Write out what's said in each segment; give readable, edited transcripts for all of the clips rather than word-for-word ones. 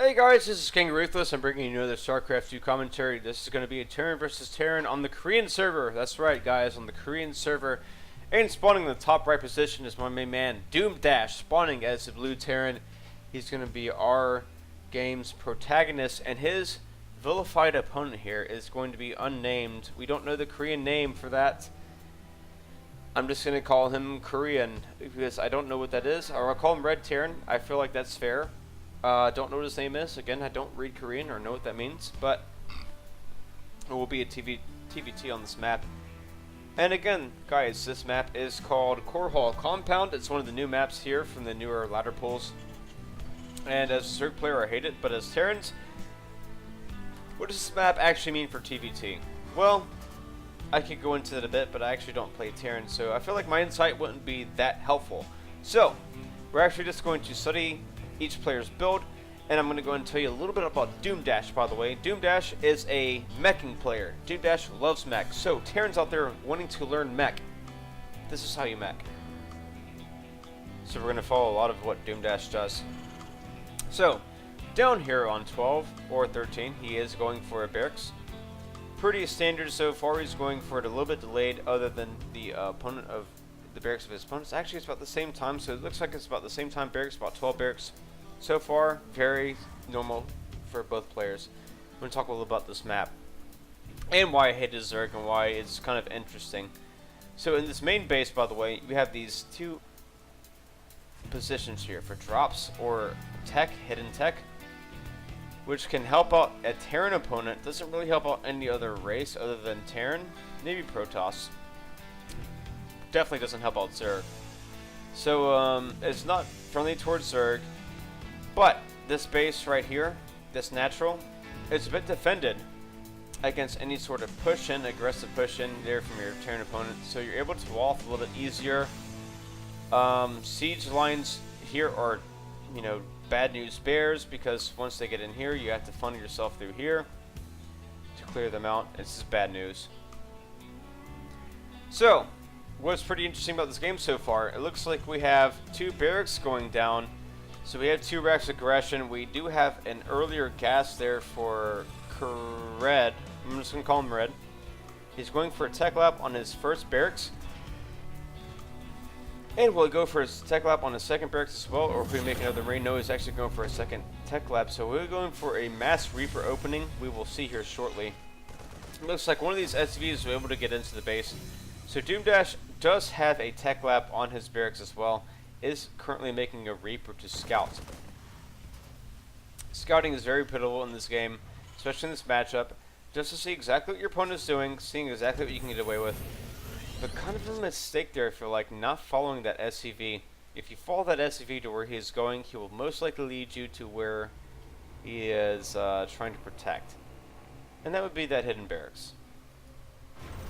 Hey guys, this is King Ruthless. I'm bringing you another StarCraft 2 commentary. This is going to be a Terran versus Terran on the Korean server. That's right, guys, on the Korean server. And spawning in the top right position is my main man, DoomDash, spawning as the blue Terran. He's going to be our game's protagonist, and his vilified opponent here is going to be unnamed. We don't know the Korean name for that. I'm just going to call him Korean because I don't know what that is. Or I'll call him Red Terran. I feel like that's fair. Don't know what his name is. Again, I don't read Korean or know what that means, but it will be a TVT on this map. And again, guys, this map is called Korhal Compound. It's one of the new maps here from the newer ladder pools. And as a Zerg player, I hate it, but as Terrans, what does this map actually mean for TVT? Well, I could go into it a bit, but I actually don't play Terran, so I feel like my insight wouldn't be that helpful. So, we're actually just going to study each player's build, and I'm going to go and tell you a little bit about DoomDash, by the way. DoomDash is a meching player. DoomDash loves mech. So, Terrans out there wanting to learn mech, this is how you mech. So we're going to follow a lot of what DoomDash does. So, down here on 12 or 13, he is going for a barracks. Pretty standard so far. He's going for it a little bit delayed, other than the opponent of the barracks of his opponents. Actually, it's about the same time, so it looks like it's about the same time barracks, about 12 barracks. So far, very normal for both players. I'm going to talk a little about this map and why I hate Zerg and why it's kind of interesting. So in this main base, by the way, we have these two positions here for drops or tech, hidden tech, which can help out a Terran opponent. Doesn't really help out any other race other than Terran, maybe Protoss. Definitely doesn't help out Zerg. So it's not friendly towards Zerg, but this base right here, this natural, it's a bit defended against any sort of push-in, aggressive push-in there from your Terran opponent. So you're able to wall off a little bit easier. Siege lines here are, you know, bad news bears, because once they get in here, you have to funnel yourself through here to clear them out. It's just bad news. So, what's pretty interesting about this game so far, it looks like we have two barracks going down. So we have two racks of aggression. We do have an earlier gas there for Red. I'm just going to call him Red. He's going for a tech lap on his first barracks. And will he go for his tech lap on his second barracks as well, or if we make another raid? No, he's actually going for a second tech lap. So we're going for a mass Reaper opening. We will see here shortly. It looks like one of these SCVs will be able to get into the base. So DoomDash does have a tech lap on his barracks as well. Is currently making a Reaper to scout. Scouting is very pivotal in this game, especially in this matchup, just to see exactly what your opponent is doing, seeing exactly what you can get away with. But kind of a mistake there, I feel like, not following that SCV. If you follow that SCV to where he is going, he will most likely lead you to where he is trying to protect. And that would be that hidden barracks.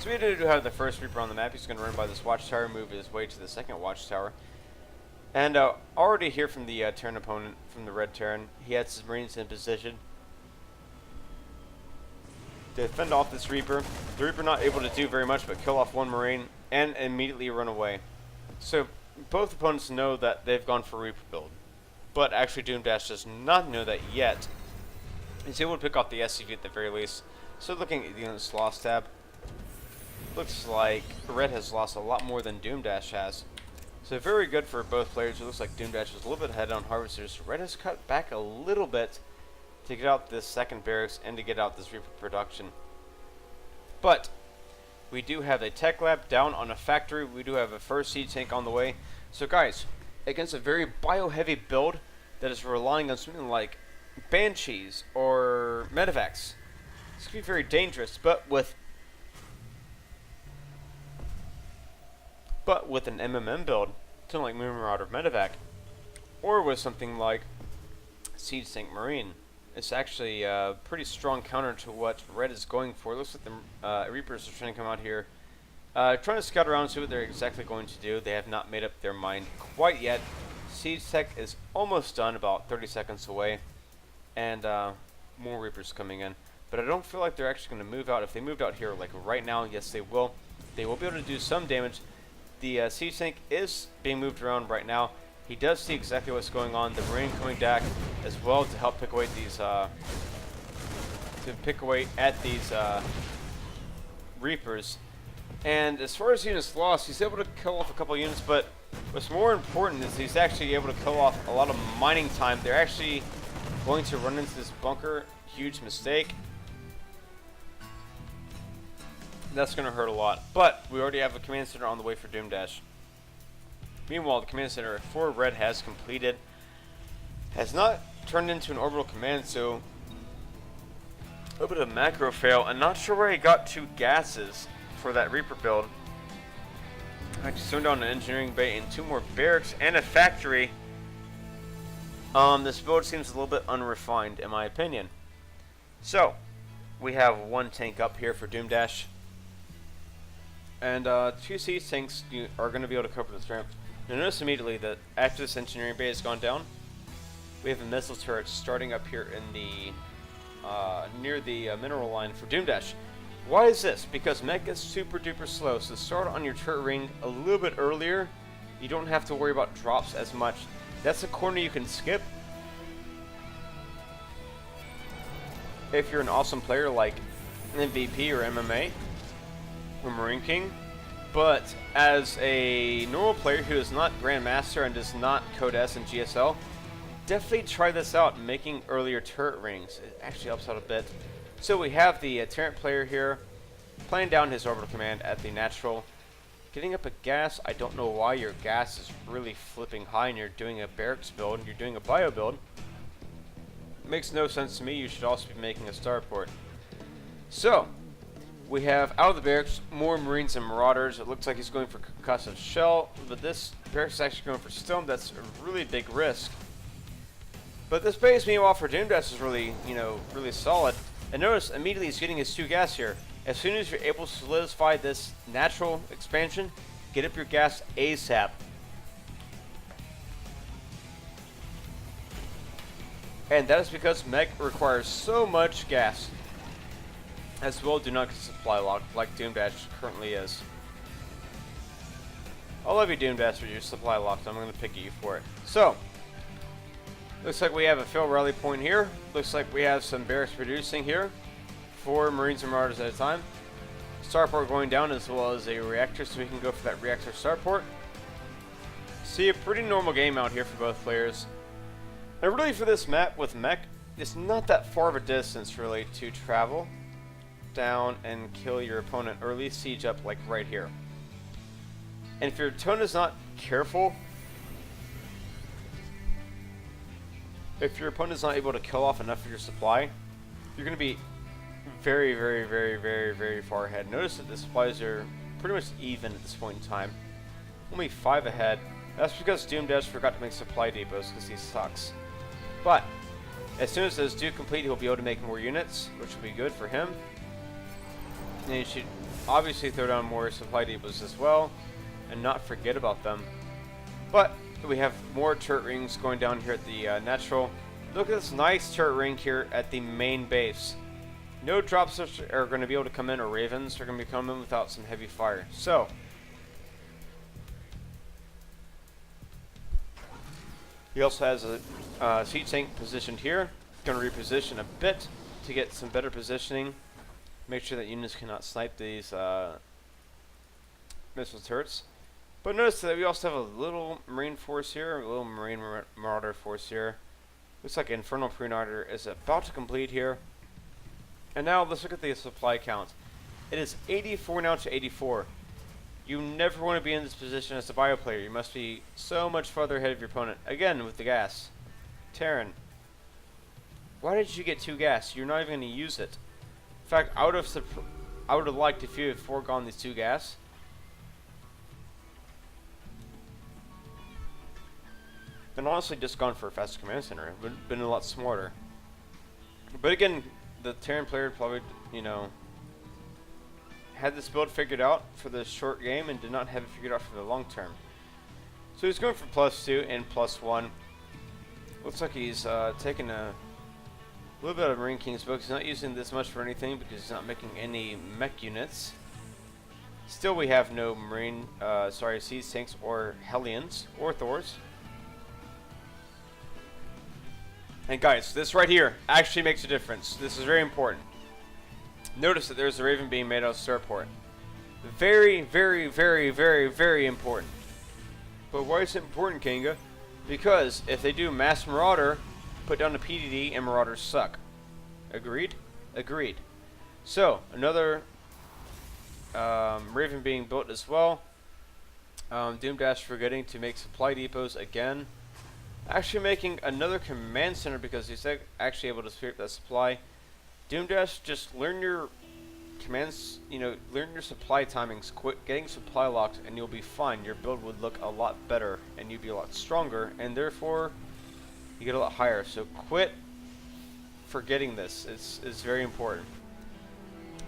So we do have the first Reaper on the map. He's going to run by this watchtower, move his way to the second watchtower. And already here from the Terran opponent, from the Red Terran, he has his Marines in position to defend off this Reaper. The Reaper not able to do very much but kill off one Marine and immediately run away. So both opponents know that they've gone for Reaper build. But actually DoomDash does not know that yet. He's able to pick off the SCV at the very least. So looking at the unit's loss tab, looks like Red has lost a lot more than DoomDash has. So very good for both players. It looks like DoomDash is a little bit ahead on Harvesters. Red has cut back a little bit to get out this second barracks and to get out this Reaper production. But we do have a tech lab down on a factory. We do have a first siege tank on the way. So guys, against a very bio-heavy build that is relying on something like Banshees or Medivacs, this could be very dangerous. But with an MMM build, something like Moon Marauder Medivac, or with something like Siege Tank Marine, it's actually a pretty strong counter to what Red is going for. It looks like the Reapers are trying to come out here, trying to scout around and see what they're exactly going to do. They have not made up their mind quite yet. Siege Tech is almost done, about 30 seconds away, and more Reapers coming in. But I don't feel like they're actually going to move out. If they moved out here like right now, yes they will. They will be able to do some damage. The siege tank is being moved around right now. He does see exactly what's going on. The Marine coming back as well to help pick away these Reapers. And as far as units lost, he's able to kill off a couple units, but what's more important is he's actually able to kill off a lot of mining time. They're actually going to run into this bunker. Huge mistake. That's going to hurt a lot. But we already have a command center on the way for DoomDash. Meanwhile, the command center for Red has completed. Has not turned into an orbital command, so a little bit of macro fail. I'm not sure where he got 2 gases for that Reaper build. Actually thrown down an engineering bay and 2 more barracks and a factory. This build seems a little bit unrefined in my opinion. So, we have 1 tank up here for DoomDash. And 2 siege tanks are going to be able to cover this ramp. Now notice immediately that after this engineering bay has gone down, we have a missile turret starting up here in the near the mineral line for DoomDash. Why is this? Because mech is super duper slow, so start on your turret ring a little bit earlier. You don't have to worry about drops as much. That's a corner you can skip if you're an awesome player like MVP or MMA or Marine King. But as a normal player who is not Grandmaster and does not code S and GSL, definitely try this out, making earlier turret rings. It actually helps out a bit. So we have the Terran player here, playing down his orbital command at the natural. Getting up a gas, I don't know why your gas is really flipping high and you're doing a barracks build, you're doing a bio build. Makes no sense to me, you should also be making a starport. So, we have out of the barracks, more Marines and Marauders. It looks like he's going for concussive shell, but this barracks is actually going for stone. That's a really big risk. But this base, meanwhile, for DoomDash is really, really solid. And notice, immediately he's getting his 2 gas here. As soon as you're able to solidify this natural expansion, get up your gas ASAP. And that is because mech requires so much gas. As well, do not get supply locked like DoomDash currently is. I love you, DoomDash, for your supply locked. I'm going to pick you for it. So, looks like we have a fill rally point here. Looks like we have some barracks producing here. 4 Marines and Marauders at a time. Starport going down as well as a reactor, so we can go for that reactor starport. See a pretty normal game out here for both players. And really for this map with mech, it's not that far of a distance really to travel down and kill your opponent, or at least siege up like right here. And if your opponent is not careful, if your opponent is not able to kill off enough of your supply, you're going to be very, very, very, very, very far ahead. Notice that the supplies are pretty much even at this point in time. Only 5 ahead. That's because DoomDash forgot to make supply depots because he sucks. But as soon as those do complete, he'll be able to make more units, which will be good for him. And he should obviously throw down more supply depots as well, and not forget about them. But we have more turret rings going down here at the natural. Look at this nice turret ring here at the main base. No drops are going to be able to come in, or ravens are going to be coming in without some heavy fire. So, he also has a siege tank positioned here. Going to reposition a bit to get some better positioning. Make sure that units cannot snipe these missile turrets. But notice that we also have a little Marine force here, a little Marine Marauder force here. Looks like Infernal Prenator is about to complete here. And now let's look at the supply count. It is 84 now to 84. You never want to be in this position as a bio player. You must be so much farther ahead of your opponent. Again, with the gas. Terran, why did you get 2 gas? You're not even going to use it. In fact, I would have liked if you had foregone these 2 gas. And honestly, just gone for a faster command center. It would have been a lot smarter. But again, the Terran player probably, had this build figured out for the short game and did not have it figured out for the long term. So he's going for +2 and +1. Looks like he's taking a little bit of Marine King's book. He's not using this much for anything because he's not making any mech units. Still, we have no siege tanks or Hellions or Thors. And guys, this right here actually makes a difference. This is very important. Notice that there's a Raven being made out of starport. Very, very, very, very, very important. But why is it important, Kanga? Because if they do mass Marauder, put down the PDD, and Marauders suck. Agreed? Agreed. So, another Raven being built as well. DoomDash forgetting to make supply depots again. Actually making another command center because he's actually able to spear up that supply. DoomDash, just learn your commands, learn your supply timings, quit getting supply locked, and you'll be fine. Your build would look a lot better, and you'd be a lot stronger, and therefore, you get a lot higher. So quit forgetting this. It's very important.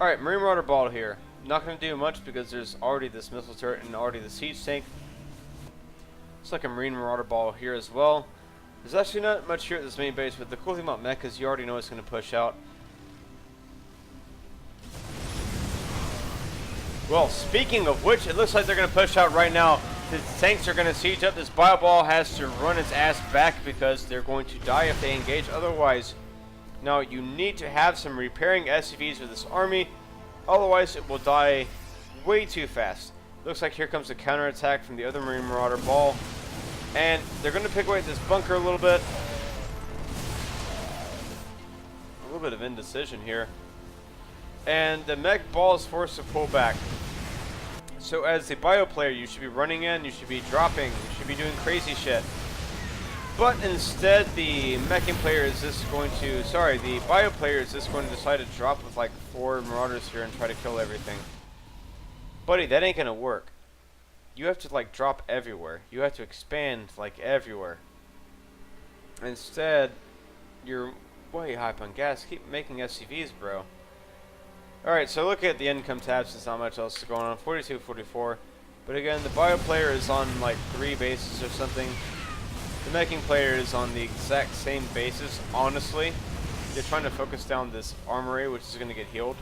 Alright, Marine Marauder Ball here. Not going to do much because there's already this missile turret and already the siege tank. It's like a Marine Marauder Ball here as well. There's actually not much here at this main base, but the cool thing about mech is you already know it's going to push out. Well, speaking of which, it looks like they're going to push out right now. The tanks are going to siege up. This bio ball has to run its ass back because they're going to die if they engage otherwise. Now, you need to have some repairing SCVs with this army. Otherwise, it will die way too fast. Looks like here comes the counterattack from the other Marine Marauder Ball. And they're going to pick away at this bunker a little bit. A little bit of indecision here. And the mech ball is forced to pull back. So as a bio player, you should be running in, you should be dropping, you should be doing crazy shit. But instead, the meching player is just going to, the bio player is just going to decide to drop with like 4 Marauders here and try to kill everything. Buddy, that ain't gonna work. You have to like drop everywhere. You have to expand like everywhere. Instead, you're way hype on gas. Keep making SCVs, bro. Alright, so look at the income tabs. There's not much else going on. 42, 44. But again, the bio player is on like 3 bases or something. The meching player is on the exact same basis, honestly. They're trying to focus down this armory, which is going to get healed.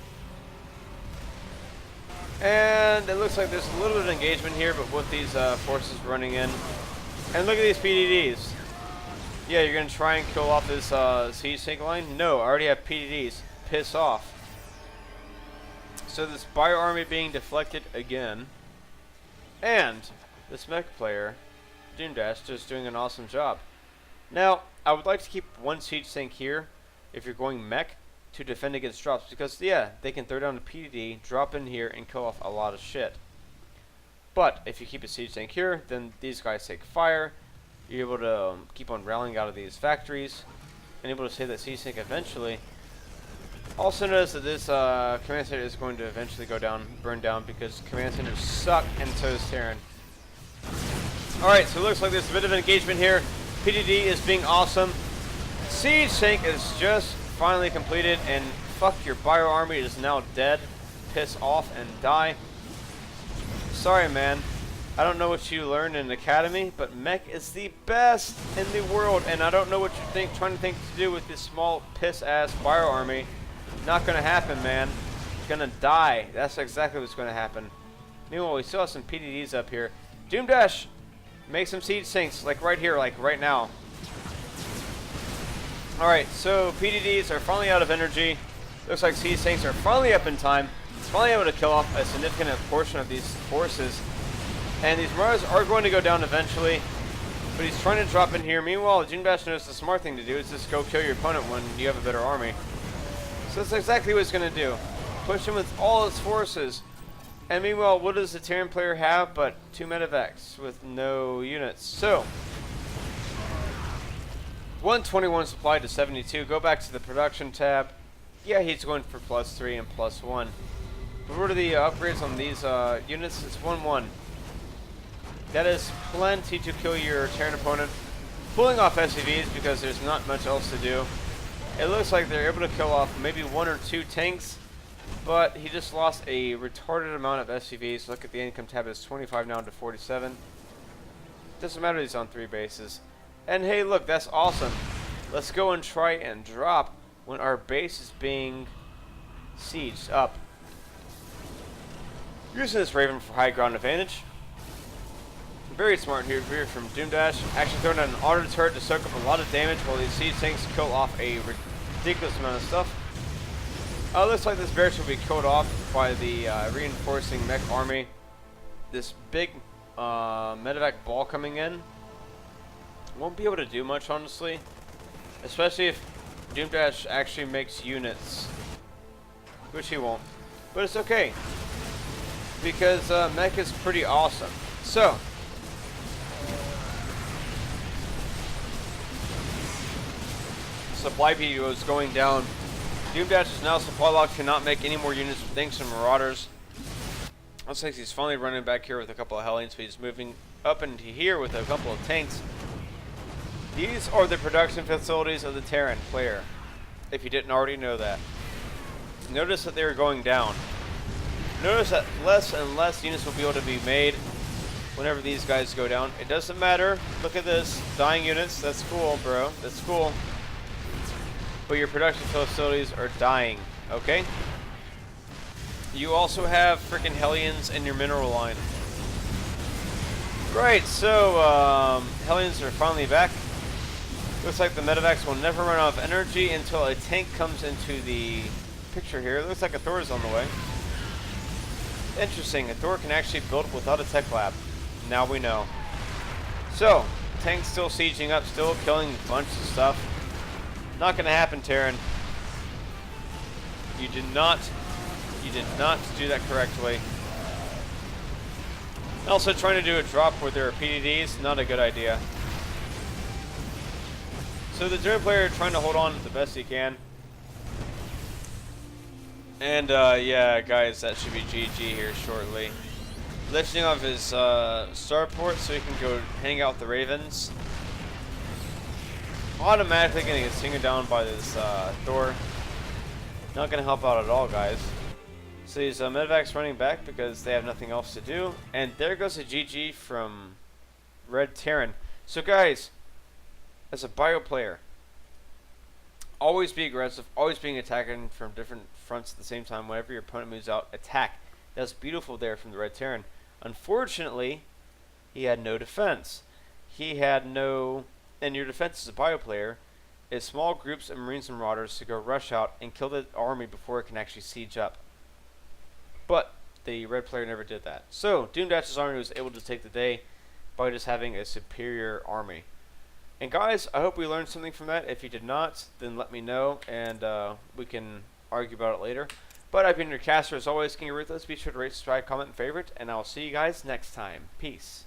And it looks like there's a little bit of engagement here, but with these forces running in. And look at these PDDs. Yeah, you're going to try and kill off this siege tank line? No, I already have PDDs. Piss off. So this bio army being deflected again. And this mech player, DoomDash, just doing an awesome job. Now, I would like to keep one siege tank here if you're going mech to defend against drops, because yeah, they can throw down a PDD, drop in here, and kill off a lot of shit. But if you keep a siege tank here, then these guys take fire. You're able to keep on rallying out of these factories, and able to save that siege tank eventually. Also notice that this command center is going to eventually go down, burn down, because command centers suck, and so is Terran. Alright, so it looks like there's a bit of an engagement here. PDD is being awesome. Siege tank is just finally completed, and fuck, your bio army is now dead. Piss off and die. Sorry, man. I don't know what you learned in Academy, but mech is the best in the world, and I don't know what you're trying to think to do with this small piss-ass bio army. Not gonna happen, man. Gonna die. That's exactly what's gonna happen. Meanwhile, we still have some PDDs up here. DoomDash, make some siege tanks, like right here, like right now. Alright, so PDDs are finally out of energy. Looks like siege tanks are finally up in time. It's finally able to kill off a significant portion of these forces. And these Marauders are going to go down eventually. But he's trying to drop in here. Meanwhile, DoomDash knows the smart thing to do is just go kill your opponent when you have a better army. So that's exactly what he's going to do. Push him with all his forces. And meanwhile, what does the Terran player have but 2 medevacs with no units? So, 121 supply to 72. Go back to the production tab. Yeah, he's going for +3 and +1. But what are the upgrades on these units? It's 1-1. That is plenty to kill your Terran opponent. Pulling off SCVs because there's not much else to do. It looks like they're able to kill off maybe 1 or 2 tanks, but he just lost a retarded amount of SCVs. Look at the income tab, it's 25 now to 47. Doesn't matter, he's on 3 bases. And hey, look, that's awesome. Let's go and try and drop when our base is being sieged up. Using this Raven for high ground advantage. Very smart here from DoomDash. Actually throwing out an auto turret to soak up a lot of damage while these siege tanks kill off a ridiculous amount of stuff. Looks like this barracks will be killed off by the reinforcing mech army. This big medevac ball coming in won't be able to do much, honestly. Especially if DoomDash actually makes units. Which he won't. But it's okay. Because mech is pretty awesome. So, supply PO is going down. DoomDash is now supply locked, cannot make any more units thanks to Marauders. Looks like he's finally running back here with a couple of Hellions, but he's moving up into here with a couple of tanks. These are the production facilities of the Terran player, if you didn't already know that. Notice that they are going down. Notice that less and less units will be able to be made whenever these guys go down. It doesn't matter. Look at this. Dying units. That's cool, bro. That's cool. But your production facilities are dying, okay? You also have freaking Hellions in your mineral line. Right, so Hellions are finally back. Looks like the medevacs will never run out of energy until a tank comes into the picture here. It looks like a Thor is on the way. Interesting, a Thor can actually build without a tech lab. Now we know. So, tank's still sieging up, still killing a bunch of stuff. Not gonna happen, Terran. You did not do that correctly. Also, trying to do a drop where there are PDDs, not a good idea. So the Terran player trying to hold on the best he can. And yeah, guys, that should be GG here shortly. Lifting off his starport so he can go hang out with the Ravens. Automatically gonna get singled down by this Thor. Not gonna help out at all, guys. So these medevacs running back because they have nothing else to do. And there goes a GG from Red Terran. So guys, as a bio player, always be aggressive, always being attacking from different fronts at the same time. Whenever your opponent moves out, attack. That's beautiful there from the Red Terran. Unfortunately, he had no defense. He had no... And your defense as a bio player is small groups of Marines and Marauders to go rush out and kill the army before it can actually siege up. But the red player never did that. So DoomDash's army was able to take the day by just having a superior army. And guys, I hope we learned something from that. If you did not, then let me know and we can argue about it later. But I've been your caster as always, King of Ruthless. Be sure to rate, subscribe, comment, and favorite, and I'll see you guys next time. Peace.